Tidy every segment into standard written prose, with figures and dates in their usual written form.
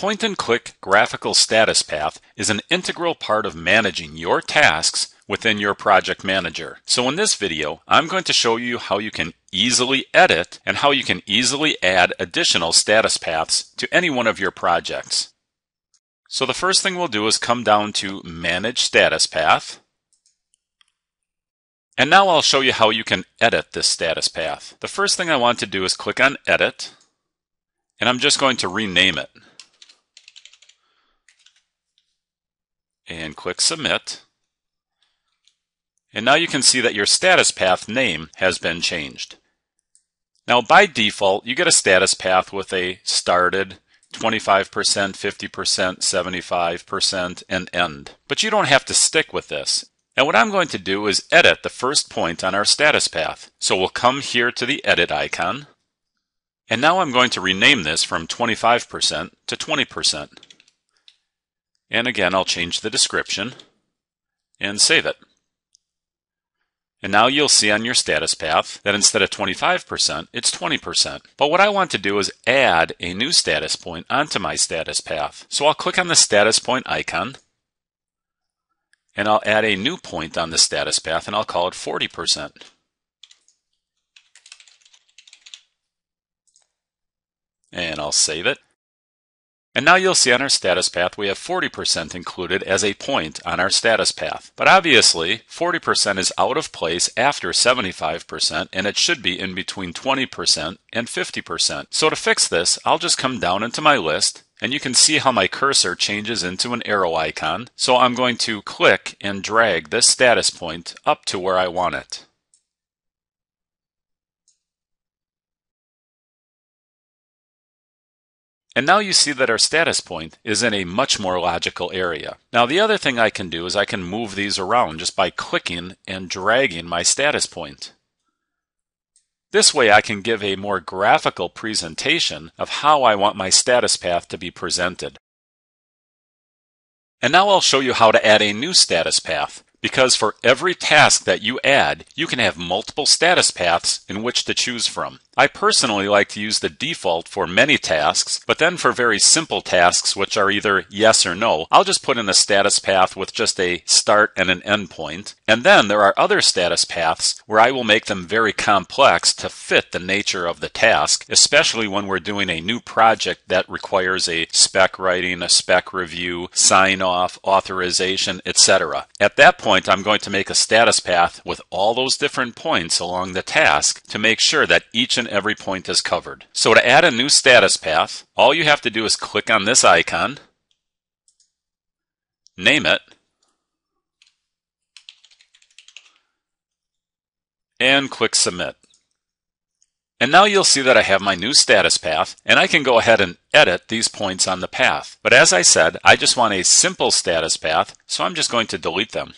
point-and-click graphical status path is an integral part of managing your tasks within your project manager. So in this video, I'm going to show you how you can easily edit and how you can easily add additional status paths to any one of your projects. So the first thing we'll do is come down to Manage Status Path. And now I'll show you how you can edit this status path. The first thing I want to do is click on Edit, and I'm just going to rename it. And click Submit. And now you can see that your status path name has been changed. Now by default, you get a status path with a started, 25%, 50%, 75%, and end. But you don't have to stick with this. Now what I'm going to do is edit the first point on our status path. So we'll come here to the edit icon. And now I'm going to rename this from 25% to 20%. And again, I'll change the description and save it. And now you'll see on your status path that instead of 25%, it's 20%. But what I want to do is add a new status point onto my status path. So I'll click on the status point icon, and I'll add a new point on the status path, and I'll call it 40%. And I'll save it. And now you'll see on our status path we have 40% included as a point on our status path. But obviously 40% is out of place after 75%, and it should be in between 20% and 50%. So to fix this, I'll just come down into my list, and you can see how my cursor changes into an arrow icon. So I'm going to click and drag this status point up to where I want it. And now you see that our status point is in a much more logical area. Now the other thing I can do is I can move these around just by clicking and dragging my status point. This way I can give a more graphical presentation of how I want my status path to be presented. And now I'll show you how to add a new status path. Because for every task that you add, you can have multiple status paths in which to choose from. I personally like to use the default for many tasks, but then for very simple tasks, which are either yes or no, I'll just put in a status path with just a start and an end point. And then there are other status paths where I will make them very complex to fit the nature of the task, especially when we're doing a new project that requires a spec writing, a spec review, sign-off, authorization, etc. At that point, I'm going to make a status path with all those different points along the task to make sure that each and every point is covered. So to add a new status path, all you have to do is click on this icon, name it, and click Submit. And now you'll see that I have my new status path, and I can go ahead and edit these points on the path. But as I said, I just want a simple status path, so I'm just going to delete them.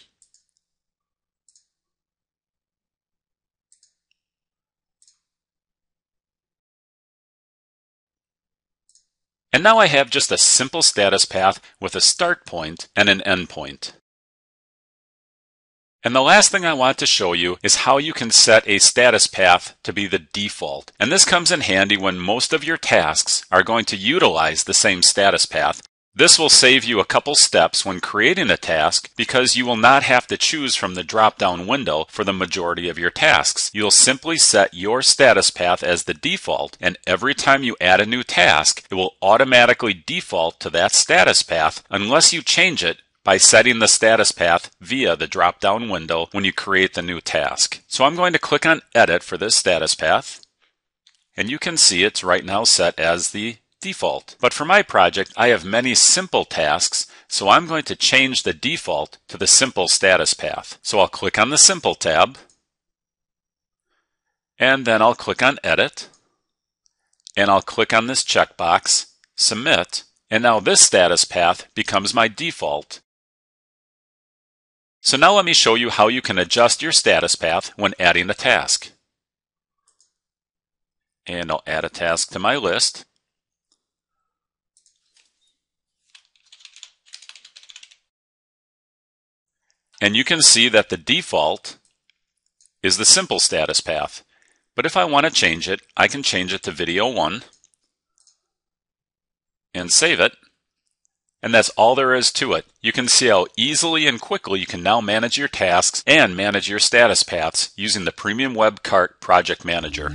And now I have just a simple status path with a start point and an end point. And the last thing I want to show you is how you can set a status path to be the default. And this comes in handy when most of your tasks are going to utilize the same status path. This will save you a couple steps when creating a task because you will not have to choose from the drop-down window for the majority of your tasks. You'll simply set your status path as the default, and every time you add a new task, it will automatically default to that status path unless you change it by setting the status path via the drop-down window when you create the new task. So I'm going to click on Edit for this status path, and you can see it's right now set as the default. But for my project, I have many simple tasks, so I'm going to change the default to the simple status path. So I'll click on the Simple tab, and then I'll click on Edit, and I'll click on this checkbox, Submit, and now this status path becomes my default. So now let me show you how you can adjust your status path when adding a task. And I'll add a task to my list. And you can see that the default is the simple status path. But if I want to change it, I can change it to Video 1 and save it. And that's all there is to it. You can see how easily and quickly you can now manage your tasks and manage your status paths using the Premium Web Cart Project Manager.